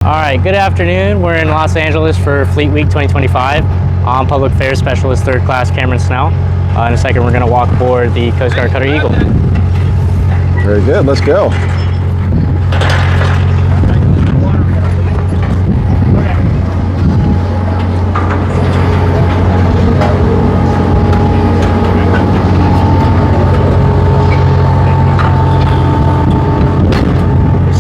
All right, good afternoon. We're in Los Angeles for Fleet Week 2025. I'm Public Affairs Specialist 3rd Class Cameron Snell. In a second, we're going to walk aboard the Coast Guard Cutter Eagle. Very good, let's go.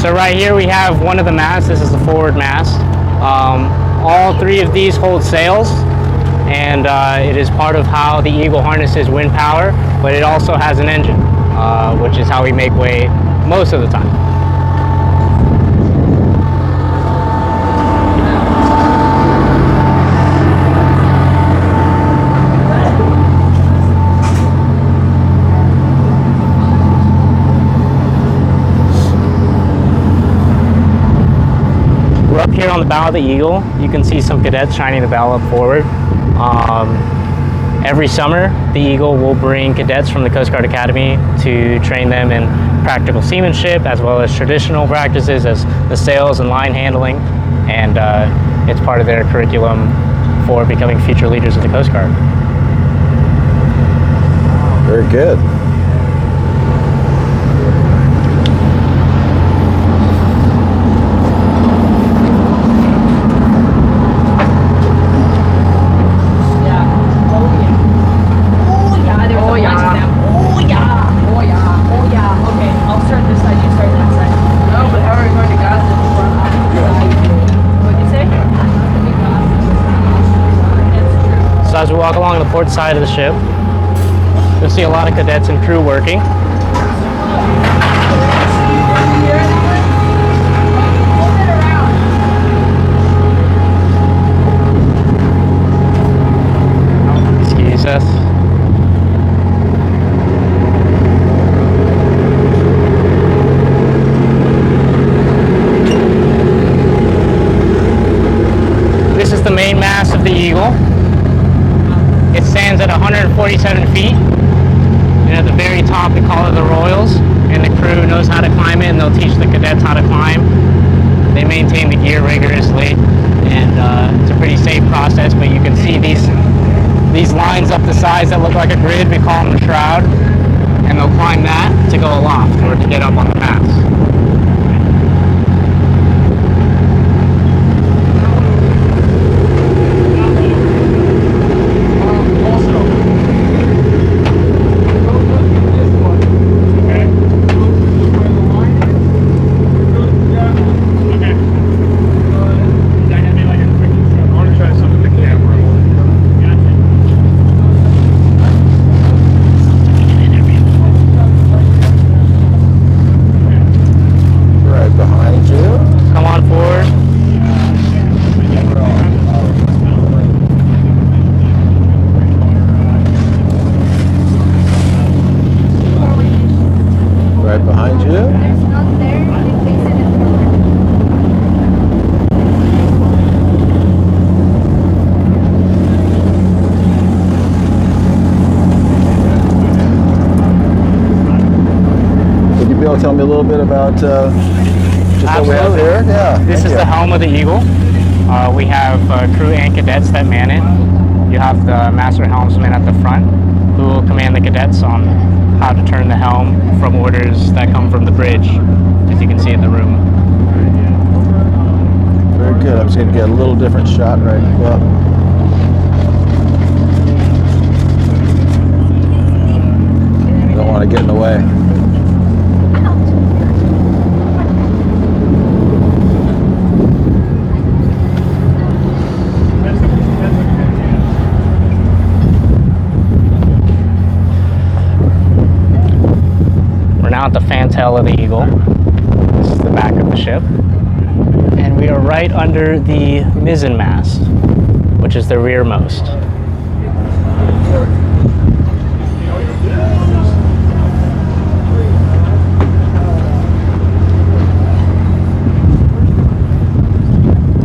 So right here we have one of the masts. This is the forward mast. All three of these hold sails, and it is part of how the Eagle harnesses wind power, but it also has an engine, which is how we make way most of the time. Up here on the bow of the Eagle, you can see some cadets shining the bow up forward. Every summer, the Eagle will bring cadets from the Coast Guard Academy to train them in practical seamanship, as well as traditional practices as the sails and line handling, and it's part of their curriculum for becoming future leaders of the Coast Guard. Very good. As we walk along the port side of the ship, you'll see a lot of cadets and crew working. Excuse us. This is the main mast of the Eagle. It stands at 147 feet, and at the very top we call it the Royals, and the crew knows how to climb it, and they'll teach the cadets how to climb. They maintain the gear rigorously, and it's a pretty safe process, but you can see these lines up the sides that look like a grid. We call them the Shroud, and they'll climb that to go aloft or to get up on the mast. Right behind you. There's none there. They place it in the Would you be able to tell me a little bit about just what we have here? Yeah. This is the helm of the Eagle. We have crew and cadets that man it. You have the master helmsman at the front, who will command the cadets on how to turn the helm from orders that come from the bridge, as you can see in the room. Very good. I'm just going to get a little different shot right up. Don't want to get in the way. Now at the fantail of the Eagle. This is the back of the ship. And we are right under the mizzen mast, which is the rearmost.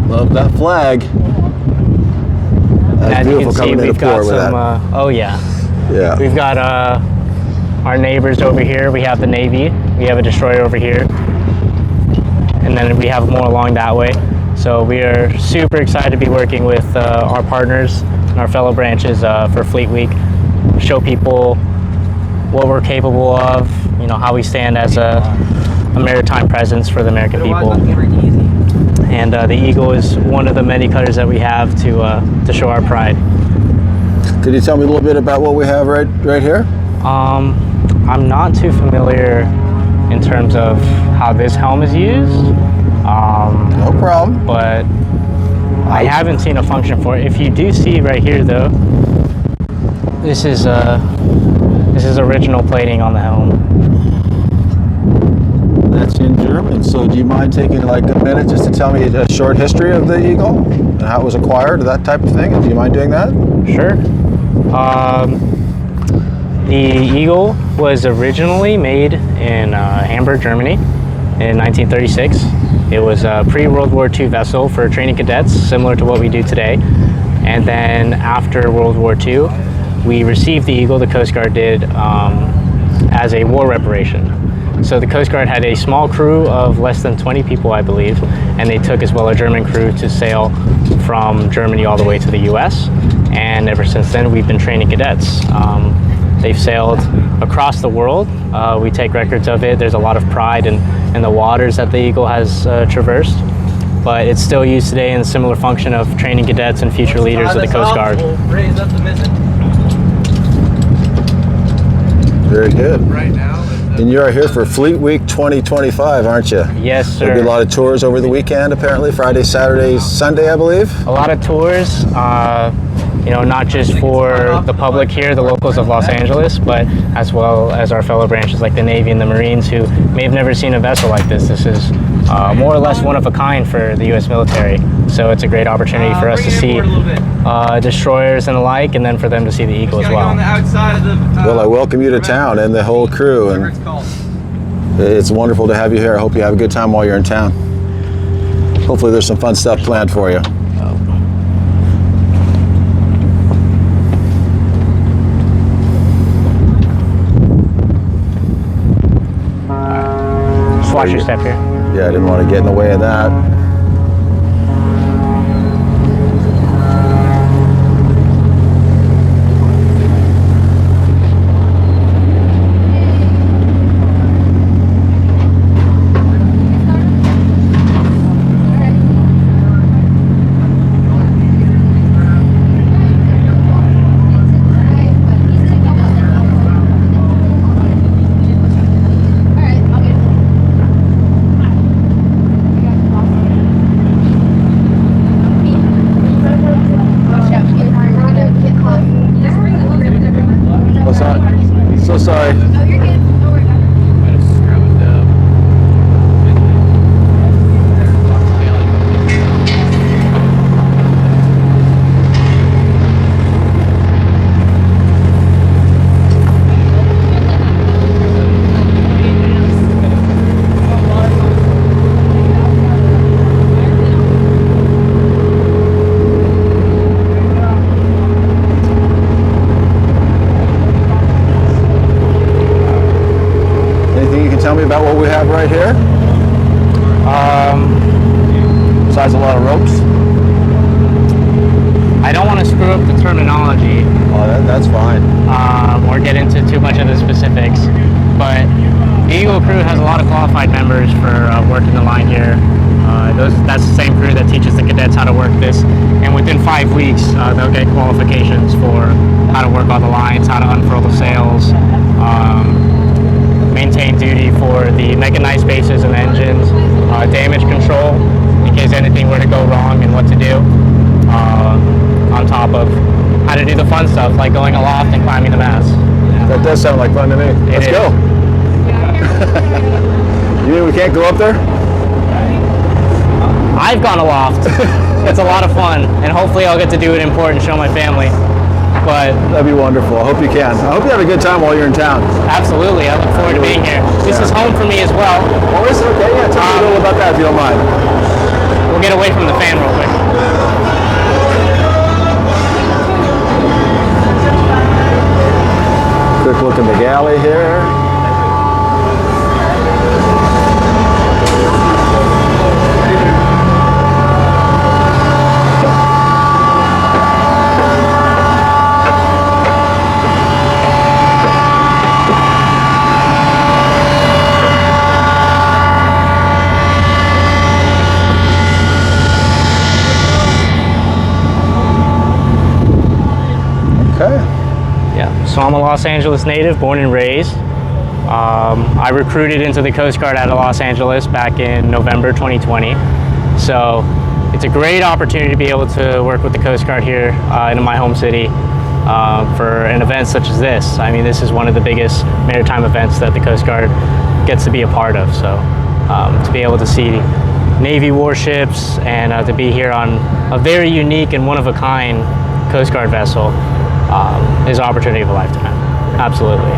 Love that flag. That's As you beautiful can see, coming in we've to got port with some, that. oh yeah. Yeah. We've got our neighbors over here. We have the Navy. We have a destroyer over here. And then we have more along that way. So we are super excited to be working with our partners and our fellow branches for Fleet Week. Show people what we're capable of, you know, how we stand as a maritime presence for the American people. And the Eagle is one of the many cutters that we have to show our pride. Could you tell me a little bit about what we have right here? I'm not too familiar in terms of how this helm is used. No problem. But I haven't seen a function for it. If you do see right here, though, this is original plating on the helm. That's in German. So do you mind taking like a minute just to tell me a short history of the Eagle and how it was acquired, that type of thing? Do you mind doing that? Sure. The Eagle was originally made in Hamburg, Germany in 1936. It was a pre-World War II vessel for training cadets, similar to what we do today. And then after World War II, we received the Eagle, the Coast Guard did, as a war reparation. So the Coast Guard had a small crew of less than 20 people, I believe, and they took as well a German crew to sail from Germany all the way to the US. And ever since then, we've been training cadets. They've sailed across the world. We take records of it. There's a lot of pride in the waters that the Eagle has traversed. But it's still used today in a similar function of training cadets and future leaders of the Coast Guard. Very good. Right now. And you are here for Fleet Week 2025, aren't you? Yes, sir. There'll be a lot of tours over the weekend, apparently. Friday, Saturday, Sunday, I believe. A lot of tours, you know, not just for the public here, the locals of Los Angeles, but as well as our fellow branches like the Navy and the Marines who may have never seen a vessel like this. This is more or less one of a kind for the U.S. military. So it's a great opportunity for us to see destroyers and the like, and then for them to see the Eagle as well. Well, I welcome you to town and the whole crew, and it's wonderful to have you here. I hope you have a good time while you're in town. Hopefully there's some fun stuff planned for you. Just watch your step here. Yeah, I didn't want to get in the way of that. So sorry. No, you're good. Don't worry about it. Tell me about what we have right here. Besides a lot of ropes. I don't want to screw up the terminology. Oh, that's fine. Or get into too much of the specifics, but the Eagle crew has a lot of qualified members for working the line here. That's the same crew that teaches the cadets how to work this, and within 5 weeks they'll get qualifications for how to work on the lines, how to unfurl the sails, maintain duty for the mechanized bases and engines, damage control in case anything were to go wrong and what to do, on top of how to do the fun stuff like going aloft and climbing the mast. That does sound like fun to me. Let's go. You mean we can't go up there? I've gone aloft. It's a lot of fun, and hopefully I'll get to do it in port and show my family. But that'd be wonderful. I hope you can. I hope you have a good time while you're in town. Absolutely. I look forward to being here. This is home for me as well. Oh, is it? Okay. Yeah, tell me a little about that if you don't mind. We'll get away from the fan real quick. Quick look in the galley here. So I'm a Los Angeles native, born and raised. I recruited into the Coast Guard out of Los Angeles back in November 2020. So it's a great opportunity to be able to work with the Coast Guard here in my home city for an event such as this. I mean, this is one of the biggest maritime events that the Coast Guard gets to be a part of. So to be able to see Navy warships and to be here on a very unique and one-of-a-kind Coast Guard vessel is an opportunity of a lifetime. Absolutely.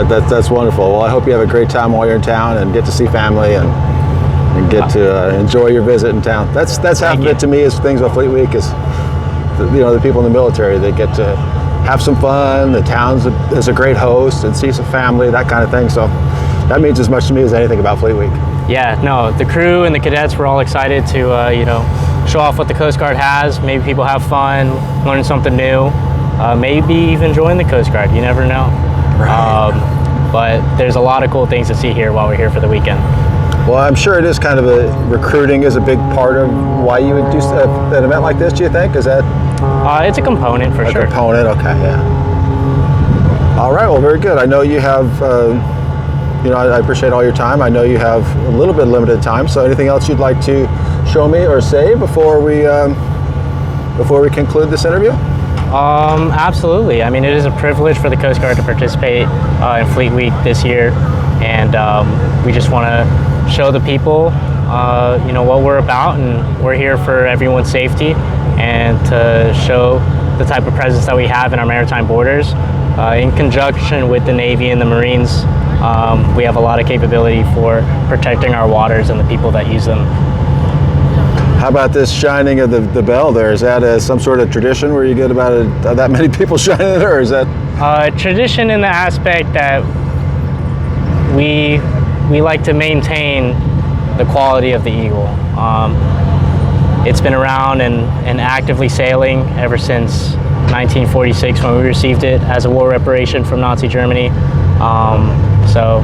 That's wonderful. Well, I hope you have a great time while you're in town and get to see family and get to enjoy your visit in town. That's half of it to me is things about Fleet Week is, the people in the military, they get to have some fun. The town is a great host and see some family, that kind of thing. So that means as much to me as anything about Fleet Week. Yeah, no, the crew and the cadets were all excited to, show off what the Coast Guard has. Maybe people have fun, learn something new, maybe even join the Coast Guard. You never know. Right. But there's a lot of cool things to see here while we're here for the weekend. Well, I'm sure it is kind of recruiting is a big part of why you would do an event like this, do you think? Is that It's a component for sure. a component? Okay, yeah. All right, well, very good. I know you have, I appreciate all your time. I know you have a little bit limited time, so anything else you'd like to show me or say before we conclude this interview? Absolutely. I mean, it is a privilege for the Coast Guard to participate in Fleet Week this year, and we just want to show the people, what we're about, and we're here for everyone's safety, and to show the type of presence that we have in our maritime borders. In conjunction with the Navy and the Marines, we have a lot of capability for protecting our waters and the people that use them. How about this shining of the bell there? Is that some sort of tradition where you get about that many people shining it, or is that? Tradition in the aspect that we like to maintain the quality of the Eagle. It's been around and actively sailing ever since 1946 when we received it as a war reparation from Nazi Germany. So